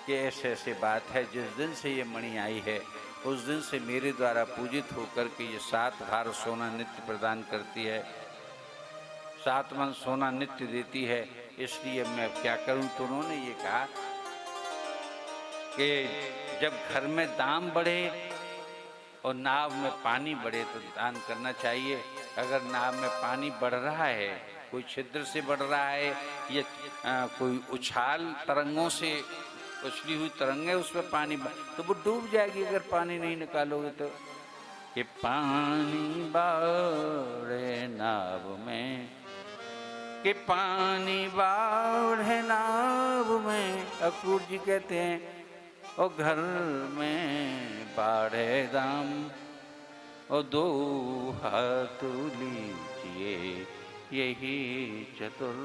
कि ऐसे ऐसे बात है, जिस दिन से ये मणि आई है उस दिन से मेरे द्वारा पूजित होकर के ये 7 भार सोना नित्य प्रदान करती है, 7 मन सोना नित्य देती है, इसलिए मैं क्या करूं। तो उन्होंने ये कहा कि जब घर में दाम बढ़े और नाव में पानी बढ़े तो दान करना चाहिए। अगर नाव में पानी बढ़ रहा है, कोई छिद्र से बढ़ रहा है या कोई उछाल तरंगों से उछली हुई तरंगे उसमें पानी तो वो डूब जाएगी अगर पानी नहीं निकालोगे तो। कि पानी बाढ़े नाव में, कि पानी बाढ़े नाव में, अक्रूर जी कहते हैं और घर में बाढ़े दाम और 2 हाथ लीजिए यही चतुर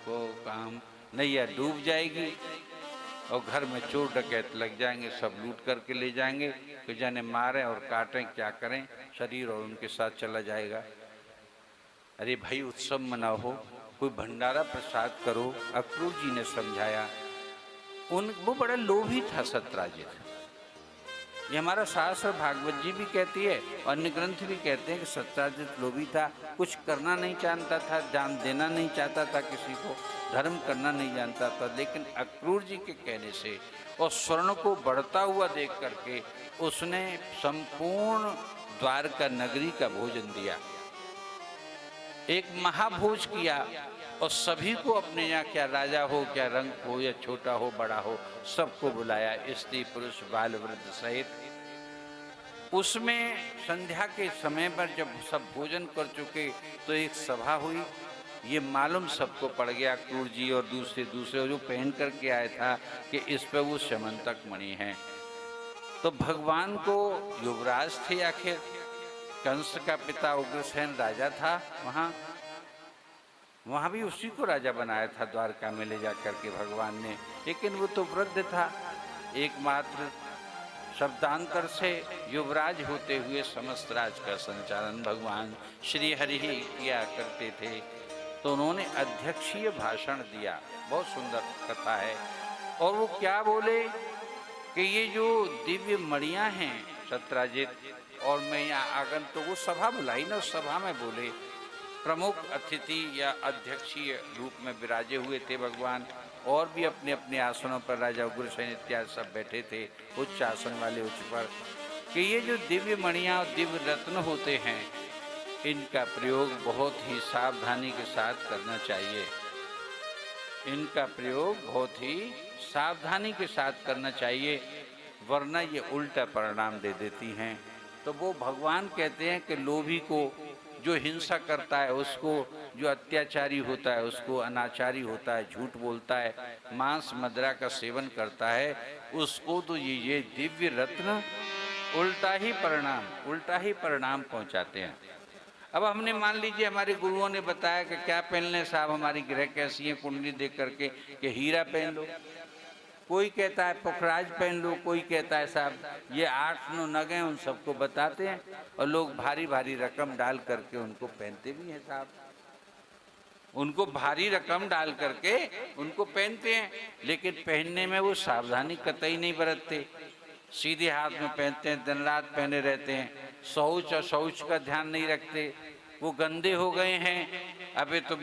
को काम। नैया डूब जाएगी और घर में चोर डकैत लग जाएंगे, सब लूट करके ले जाएंगे, तो जाने मारें और काटें क्या करें, शरीर और उनके साथ चला जाएगा। अरे भाई उत्सव मनाओ, कोई भंडारा प्रसाद करो। अक्रूर जी ने समझाया। वो बड़ा लोभी था सत्यराजित। ये हमारा शास्त्र भागवत जी भी कहती है, अन्य ग्रंथ भी कहते हैं कि सत्यराजित लोभी था, कुछ करना नहीं जानता था, जान देना नहीं चाहता था किसी को, धर्म करना नहीं जानता था। लेकिन अक्रूर जी के कहने से और स्वर्ण को बढ़ता हुआ देख करके उसने संपूर्ण द्वारका नगरी का भोजन दिया, एक महाभोज किया और सभी को अपने यहाँ, क्या राजा हो, क्या रंग हो, या छोटा हो बड़ा हो, सबको बुलाया, स्त्री पुरुष बाल वृद्ध सहित। उसमें संध्या के समय पर जब सब भोजन कर चुके तो एक सभा हुई। ये मालूम सबको पड़ गया, अक्रूर जी और दूसरे जो पहन करके आया था, कि इस पर वो समंतक मणि है। तो भगवान को युवराज थे आखिर, कंस का पिता उग्रसेन राजा था, वहां भी उसी को राजा बनाया था द्वारका में ले जा करके भगवान ने। लेकिन वो तो वृद्ध था, एकमात्र शब्दांतर से युवराज होते हुए समस्त राज का संचालन भगवान श्री हरि ही किया करते थे। तो उन्होंने अध्यक्षीय भाषण दिया, बहुत सुंदर कथा है। और वो क्या बोले कि ये जो दिव्य मणियां हैं सत्यराजित, और मैं यहाँ आगंतुक वो सभा बुलाई ना, उस सभा में बोले, प्रमुख अतिथि या अध्यक्षीय रूप में विराजे हुए थे भगवान, और भी अपने अपने आसनों पर राजा उग्रसेन इत्यादि सब बैठे थे उच्च आसन वाले उच्च पर, कि ये जो दिव्य मणियाँ और दिव्य रत्न होते हैं इनका प्रयोग बहुत ही सावधानी के साथ करना चाहिए, इनका प्रयोग बहुत ही सावधानी के साथ करना चाहिए, वरना ये उल्टा परिणाम दे देती हैं। तो वो भगवान कहते हैं कि लोभी को, जो हिंसा करता है उसको, जो अत्याचारी होता है उसको, अनाचारी होता है, झूठ बोलता है, मांस मदिरा का सेवन करता है, उसको तो ये दिव्य रत्न उल्टा ही परिणाम पहुंचाते हैं। अब हमने मान लीजिए हमारे गुरुओं ने बताया कि क्या पहन लें साहब, हमारी ग्रह कैसी है, कुंडली देख करके कि हीरा पहन लो, कोई कहता है पुखराज पहन लो, कोई कहता है साहब ये 8-9 नग हैं, उन सबको बताते हैं और लोग भारी भारी रकम डाल करके उनको पहनते भी हैं साहब, उनको भारी रकम डाल करके उनको पहनते हैं। लेकिन पहनने में वो सावधानी कतई नहीं बरतते, सीधे हाथ में पहनते हैं, दिन रात पहने रहते हैं, शौच और शौच का ध्यान नहीं रखते, वो गंदे हो गए हैं, अबे तो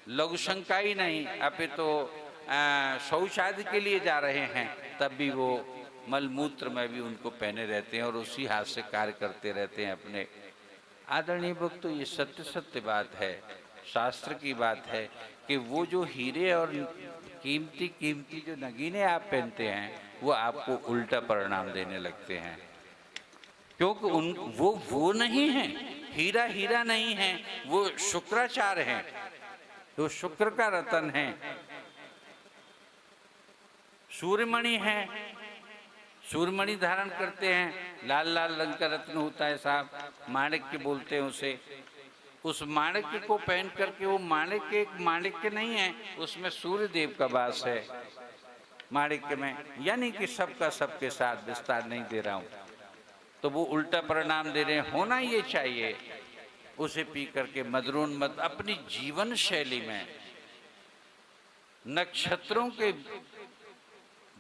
लघु शंका ही नहीं, अबे तो शौच आदि के लिए जा रहे हैं, तब भी वो मलमूत्र में भी उनको पहने रहते हैं और उसी हाथ से कार्य करते रहते हैं अपने। आदरणीय भक्त, तो ये सत्य बात है, शास्त्र की बात है कि वो जो हीरे और कीमती जो नगीने आप पहनते हैं वो आपको उल्टा परिणाम देने लगते हैं, क्योंकि वो नहीं है, हीरा नहीं है, वो शुक्राचार्य है, वो शुक्र का रतन है, सूर्यमणि है, सूर्यमणि धारण करते हैं, लाल लाल रंग का रत्न होता है साहब, माणिक्य बोलते हैं उसे। उस माणिक्य को पहन करके, वो माणिक्य नहीं है, उसमें सूर्य देव का वास है माणिक्य में, यानी कि सबका सबके साथ विस्तार नहीं दे रहा हूं, तो वो उल्टा परिणाम दे रहे हैं। होना ये चाहिए उसे पी करके मदरोन्मत अपनी जीवन शैली में नक्षत्रों के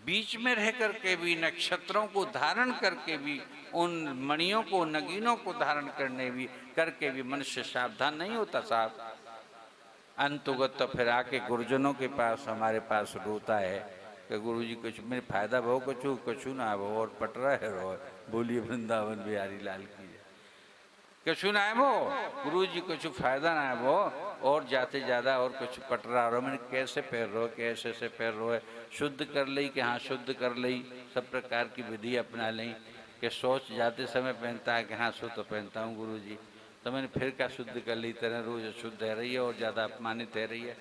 बीच में रह करके भी, नक्षत्रों को धारण करके भी, उन मणियों को, नगीनों को धारण करने भी करके भी मनुष्य सावधान नहीं होता साहब। अंतुगत तो फिर आके गुरुजनों के पास, हमारे पास रोता है कि गुरुजी कुछ मेरे फायदा भो, कछु ना भो, और पटरा है रो। बोलिए वृंदावन बिहारी लाल की जय। कछु ना है वो गुरुजी, कुछ फायदा ना है वो, और जाते ज्यादा और कुछ पटरा रहो। मैंने कैसे पैर रो, कैसे से पैर रो है, शुद्ध कर ली कि हाँ शुद्ध कर ली, सब प्रकार की विधि अपना ली। कि सोच जाते समय पहनता है कि हाँ शुद्ध तो पहनता हूँ गुरुजी, तो मैंने फिर क्या शुद्ध कर ली, तेरा रोज शुद्ध है रही है और ज़्यादा अपमानित है रही है।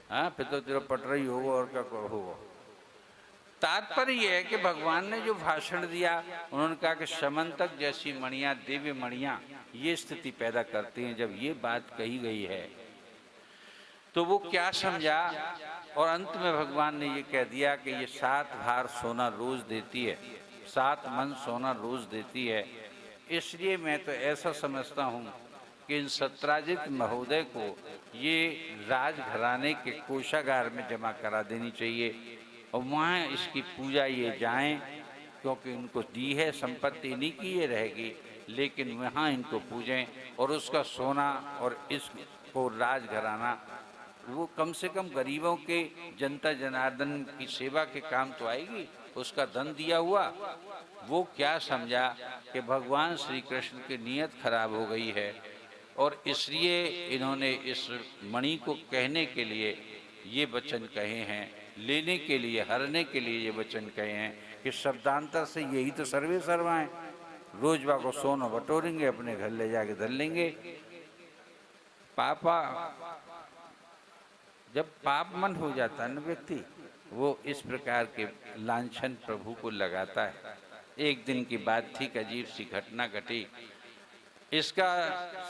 हाँ फिर तो तेरा पट रही होगा और क्या होगा। तात्पर्य यह है कि भगवान ने जो भाषण दिया, उन्होंने कहा कि समंतक जैसी मणियां, दिव्य मणियां ये स्थिति पैदा करती हैं। जब ये बात कही गई है तो वो क्या समझा, और अंत में भगवान ने ये कह दिया कि ये 7 भार सोना रोज देती है, 7 मन सोना रोज देती है। इसलिए मैं तो ऐसा समझता हूँ कि इन सत्राजित महोदय को ये राजघराने के कोषागार में जमा करा देनी चाहिए, और वहाँ इसकी पूजा ये जाएं, क्योंकि उनको दी है संपत्ति, नहीं की ये रहेगी, लेकिन वहाँ इनको पूजें। और उसका सोना और इसको राजघराना, वो कम से कम गरीबों के, जनता जनार्दन की सेवा के काम तो आएगी। उसका धन दिया हुआ, वो क्या समझा कि भगवान श्री कृष्ण की नीयत खराब हो गई है, और इसलिए इन्होंने इस मणि को कहने के लिए ये वचन कहे हैं, लेने के लिए, हरने के लिए ये वचन कहे हैं कि शब्दांतर से यही तो सर्वे सर्वाएं, रोजबा को सोना बटोरेंगे, अपने घर ले जाके धर लेंगे। पापा, जब पाप मन हो जाता है ना व्यक्ति, वो इस प्रकार के लांछन प्रभु को लगाता है। एक दिन की बात थी, अजीब सी घटना घटी। इसका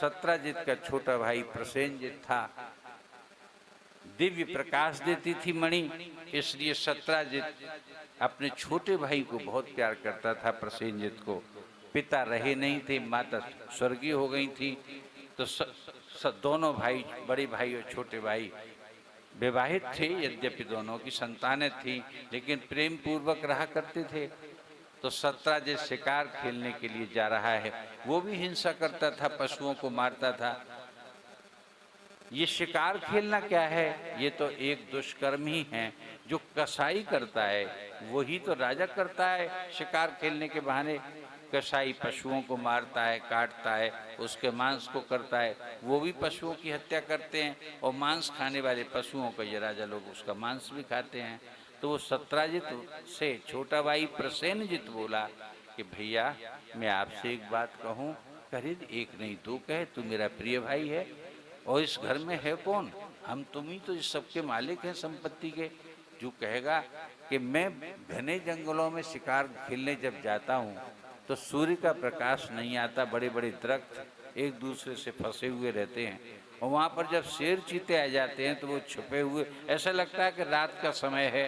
सत्राजित का छोटा भाई प्रसेनजित था। दिव्य प्रकाश देती थी मणि, इसलिए सत्राजित अपने छोटे भाई को बहुत प्यार करता था। प्रसेनजित को पिता रहे नहीं थे, माता स्वर्गीय हो गई थी, तो दोनों भाई, बड़े भाई और छोटे भाई विवाहित थे। यद्यपि दोनों की संतानें थी, लेकिन प्रेम पूर्वक रहा करते थे। तो सत्राजित शिकार खेलने के लिए जा रहा है, वो भी हिंसा करता था, पशुओं को मारता था। ये शिकार खेलना क्या है, ये तो एक दुष्कर्म ही है। जो कसाई करता है वही तो राजा करता है। शिकार खेलने के बहाने कसाई पशुओं को मारता है, काटता है, उसके मांस को करता है। वो भी पशुओं की हत्या करते हैं, और मांस खाने वाले पशुओं को ये राजा लोग उसका मांस भी खाते हैं। तो वो सत्राजित से छोटा भाई प्रसेनजित बोला कि भैया मैं आपसे एक बात कहूँ। कहे एक नहीं दो कहे, तू मेरा प्रिय भाई है, और इस घर में है कौन, हम तुम ही तो इस सबके मालिक हैं संपत्ति के। जो कहेगा कि मैं घने जंगलों में शिकार खेलने जब जाता हूँ तो सूर्य का प्रकाश नहीं आता, बड़े बड़े दरख्त एक दूसरे से फंसे हुए रहते हैं, और वहाँ पर जब शेर चीते आ जाते हैं तो वो छुपे हुए, ऐसा लगता है कि रात का समय है,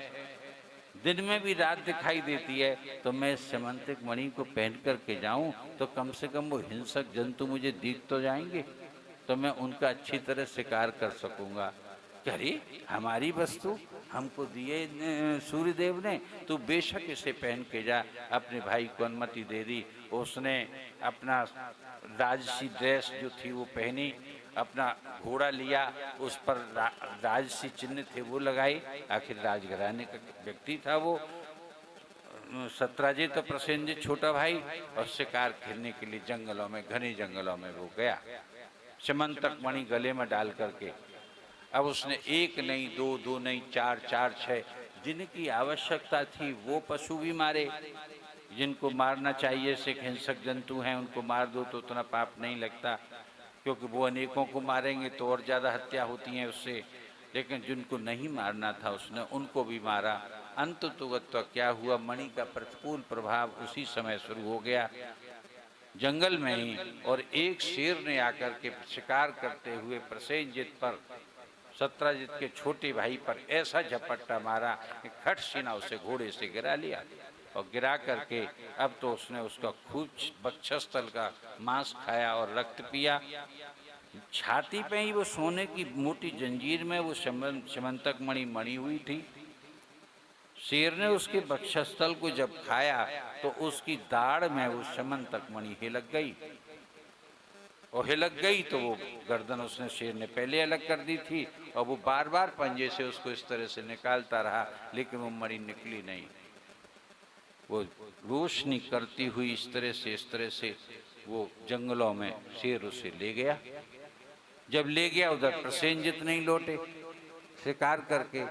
दिन में भी रात दिखाई देती है। तो मैं समंतक मणि को पहन करके जाऊं तो कम से कम वो हिंसक जंतु मुझे दिख तो जाएंगे, तो मैं उनका अच्छी तरह शिकार कर सकूंगा। अरे हमारी वस्तु हमको दिए सूर्यदेव ने, तो बेशक इसे पहन के जा। अपने भाई को अनुमति दे दी। उसने अपना राजसी ड्रेस जो थी वो पहनी, अपना घोड़ा लिया, उस पर राजसी चिन्ह थे वो लगाई। आखिर राजघराने का व्यक्ति था वो सत्राजित, तो प्रसेनजित छोटा भाई, और शिकार खेलने के लिए जंगलों में, घने जंगलों में वो गया, समंतक मणि गले में डाल करके। अब उसने एक नहीं, दो नहीं, चार, छह, जिनकी आवश्यकता थी वो पशु भी मारे, जिनको मारना चाहिए से हिंसक जंतु हैं उनको मार दो तो उतना पाप नहीं लगता, क्योंकि वो अनेकों को मारेंगे तो और ज़्यादा हत्या होती है उससे। लेकिन जिनको नहीं मारना था उसने उनको भी मारा। अंततः क्या हुआ, मणि का प्रतिकूल प्रभाव उसी समय शुरू हो गया जंगल में ही, और एक शेर ने आकर के शिकार करते हुए प्रसेनजित पर, सत्राजित के छोटे भाई पर ऐसा झपट्टा मारा कि खट सीना उसे घोड़े से गिरा लिया, और गिरा करके अब तो उसने उसका खूब वक्षस्थल का मांस खाया और रक्त पिया। छाती पे ही वो सोने की मोटी जंजीर में वो समंतक मणि मणी हुई थी। शेर ने उसके वक्षस्थल को जब खाया तो उसकी दाढ़ में वो समंतक मणि हिलक गई, और हिलक गई तो वो गर्दन उसने शेर ने पहले अलग कर दी थी, और वो बार बार पंजे से उसको इस तरह से निकालता रहा, लेकिन वो मणि निकली नहीं। वो रोशनी करती हुई इस तरह से वो जंगलों में शेर उसे ले गया। जब ले गया उधर प्रसेनजित नहीं लौटे शिकार करके,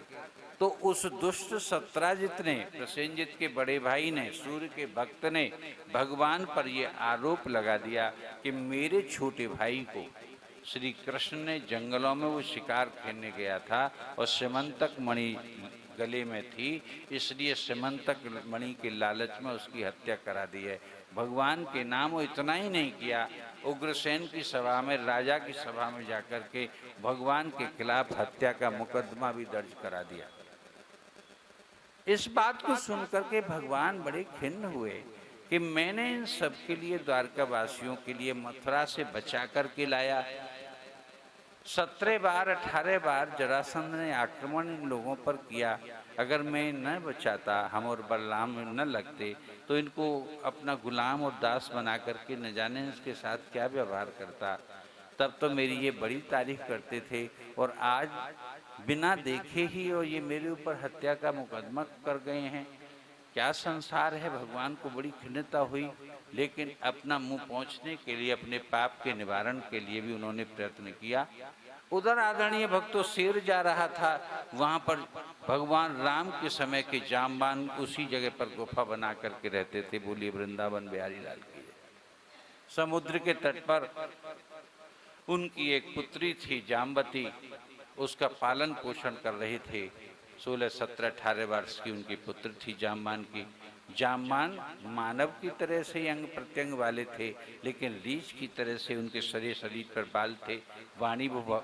तो उस दुष्ट सत्राजित ने, प्रसेनजित के बड़े भाई ने, सूर्य के भक्त ने भगवान पर यह आरोप लगा दिया कि मेरे छोटे भाई को श्री कृष्ण ने जंगलों में वो शिकार खेलने गया था और समंतक मणि गले में थी, इसलिए समंतक मणि के लालच में उसकी हत्या करा दी है। भगवान के नाम वो इतना ही नहीं किया, उग्रसेन की सभा में, राजा की सभा में जाकर के भगवान के खिलाफ हत्या का मुकदमा भी दर्ज करा दिया। इस बात को सुनकर के भगवान बड़े खिन्न हुए कि मैंने इन सब के लिए, द्वारका वासियों के लिए मथुरा से बचा करके लाया। 17 बार 18 बार जरासंध ने आक्रमण इन लोगों पर किया। अगर मैं न बचाता, हम और बलराम न लगते, तो इनको अपना गुलाम और दास बना करके न जाने इसके साथ क्या व्यवहार करता। तब तो मेरी ये बड़ी तारीफ करते थे, और आज बिना देखे ही और ये मेरे ऊपर हत्या का मुकदमा कर गए हैं। क्या संसार है। भगवान को बड़ी खिन्नता हुई, लेकिन अपना मुंह पहुंचने के लिए, अपने पाप के निवारण के लिए भी उन्होंने प्रयत्न किया। उधर आदरणीय भक्तों शेर जा रहा था, वहां पर भगवान राम के समय के जामबान उसी जगह पर गुफा बना करके रहते थे। बोलिए वृंदावन बिहारी लाल की जय। समुद्र के तट पर उनकी एक पुत्री थी जाम्बती, उसका पालन पोषण कर रहे थे। 16, 17, 18 वर्ष की उनकी पुत्र थी जाम्बान की। जाम्बान मानव की तरह से अंग प्रत्यंग वाले थे, लेकिन रीछ की तरह से उनके शरीर पर बाल थे। वाणी वो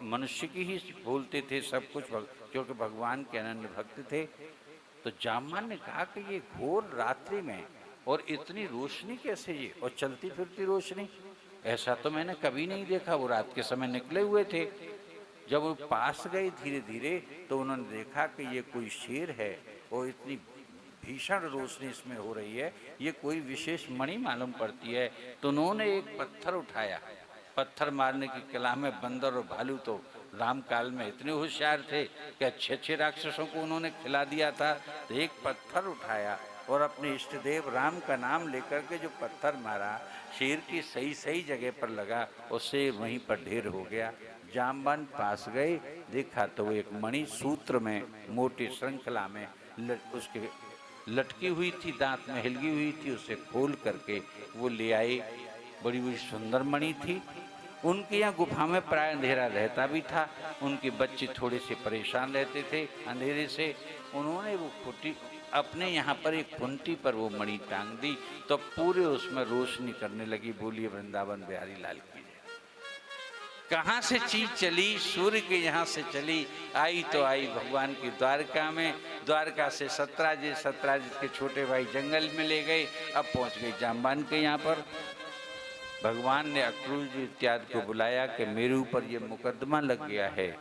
मनुष्य की ही बोलते थे सब कुछ, क्योंकि भगवान के अनन्य भक्त थे। तो जाम्बान ने कहा कि ये घोर रात्रि में और इतनी रोशनी कैसे, ये और चलती फिरती रोशनी, ऐसा तो मैंने कभी नहीं देखा। वो रात के समय निकले हुए थे। जब वो पास गए धीरे धीरे, तो उन्होंने देखा कि ये कोई शेर है और इतनी भीषण रोशनी इसमें हो रही है, ये कोई विशेष मणि मालूम पड़ती है। तो उन्होंने एक पत्थर उठाया। पत्थर मारने की कला में बंदर और भालू तो राम काल में इतने होशियार थे कि अच्छे अच्छे राक्षसों को उन्होंने खिला दिया था। तो एक पत्थर उठाया और अपने इष्ट देव राम का नाम लेकर के जो पत्थर मारा, शेर की सही सही जगह पर लगा, उससे वहीं पर ढेर हो गया। जामबान पास गए, देखा तो वो एक मणि सूत्र में, मोटी श्रृंखला में उसके लटकी हुई थी, दांत में हिलगी हुई थी। उसे खोल करके वो ले आए। बड़ी बड़ी सुंदर मणि थी। उनके यहाँ गुफा में प्राय अंधेरा रहता भी था। उनके बच्चे थोड़े से परेशान रहते थे अंधेरे से। उन्होंने वो खुटी अपने यहाँ पर एक कुंटी पर वो मणि टांग दी, तो पूरे उसमें रोशनी करने लगी। बोलिए वृंदावन बिहारी लाल की जय। कहाँ से चीज चली, सूर्य के यहाँ से चली, आई तो आई भगवान की द्वारका में। द्वारका से सत्राजित, सत्राजित के छोटे भाई जंगल में ले गए, अब पहुँच गए जाम्बान के यहाँ पर। भगवान ने अक्रूर जी इत्यादि को बुलाया कि मेरे ऊपर ये मुकदमा लग गया है,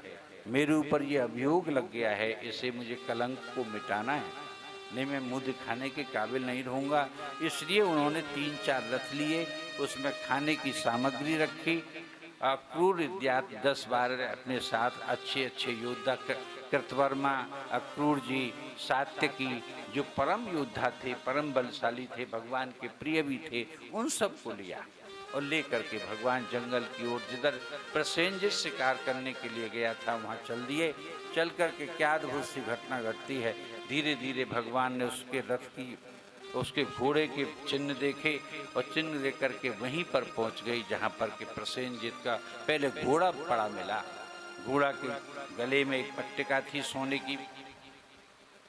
मेरे ऊपर ये अभियोग लग गया है, इसे मुझे कलंक को मिटाना है, नहीं मैं मुंह दिखाने के काबिल नहीं रहूँगा। इसलिए उन्होंने 3-4 रथ लिए, उसमें खाने की सामग्री रखी। अक्रूर इत्यादि 10-12 अपने साथ अच्छे अच्छे योद्धा, कृतवर्मा, अक्रूर जी, सात्यकी, जो परम योद्धा थे, परम बलशाली थे, भगवान के प्रिय भी थे, उन सबको लिया और लेकर के भगवान जंगल की ओर, जिधर प्रसेनजित शिकार करने के लिए गया था, वहाँ चल दिए। चल करके क्या अद्भुत सी घटना घटती है। धीरे धीरे भगवान ने उसके रथ की, उसके घोड़े के चिन्ह देखे और चिन्ह देख करके वहीं पर पहुँच गई जहाँ पर के प्रसेनजित का पहले घोड़ा पड़ा मिला। घोड़ा के गले में एक पट्टिका थी सोने की,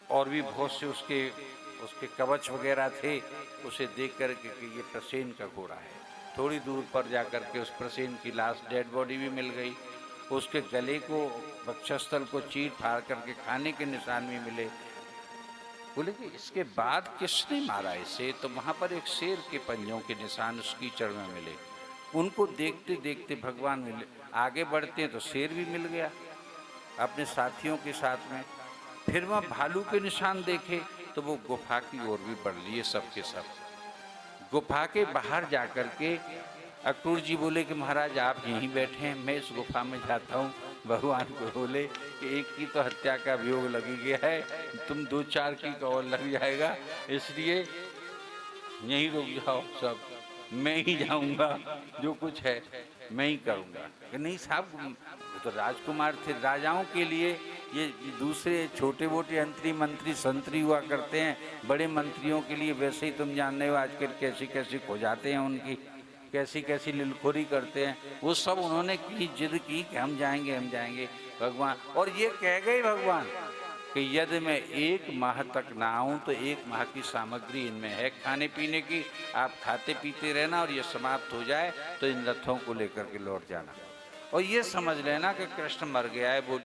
और भी बहुत से उसके कवच वगैरह थे। उसे देख करके कि ये प्रसेन का घोड़ा है। थोड़ी दूर पर जाकर के उस प्रसेन की लाश, डेड बॉडी भी मिल गई। उसके गले को, वक्षस्थल को चीर फाड़ करके खाने के निशान भी मिले। बोले कि इसके बाद किसने मारा इसे, तो वहाँ पर एक शेर के पंजों के निशान उस कीचड़ में मिले। उनको देखते देखते भगवान मिले, आगे बढ़ते हैं तो शेर भी मिल गया अपने साथियों के साथ में। फिर वहाँ भालू के निशान देखे तो वो गुफा की ओर भी बढ़ लिए सबके सब। गुफा के बाहर जाकर के अक्रूर जी बोले कि महाराज आप यहीं बैठे हैं, मैं इस गुफा में जाता हूँ। भगवान को बोले कि एक की तो हत्या का अभियोग लगी गया है, तुम 2-4 की का और लग जाएगा, इसलिए यहीं रुक जाओ सब, मैं ही जाऊंगा, जो कुछ है मैं ही करूंगा। कि नहीं साहब, तो राजकुमार थे, राजाओं के लिए ये दूसरे छोटे मोटे मंत्री संतरी हुआ करते हैं, बड़े मंत्रियों के लिए वैसे ही तुम जानते हो आजकल कैसी कैसी खो जाते हैं, उनकी कैसी कैसी लिलखोरी करते हैं, वो सब उन्होंने की जिद की कि हम जाएंगे भगवान। और ये कह गए भगवान कि यदि मैं 1 माह तक ना आऊँ तो 1 माह की सामग्री इनमें है खाने पीने की, आप खाते पीते रहना, और ये समाप्त हो जाए तो इन रथों को लेकर के लौट जाना। और ये समझ लेना कि कृष्ण मर गया है। बोल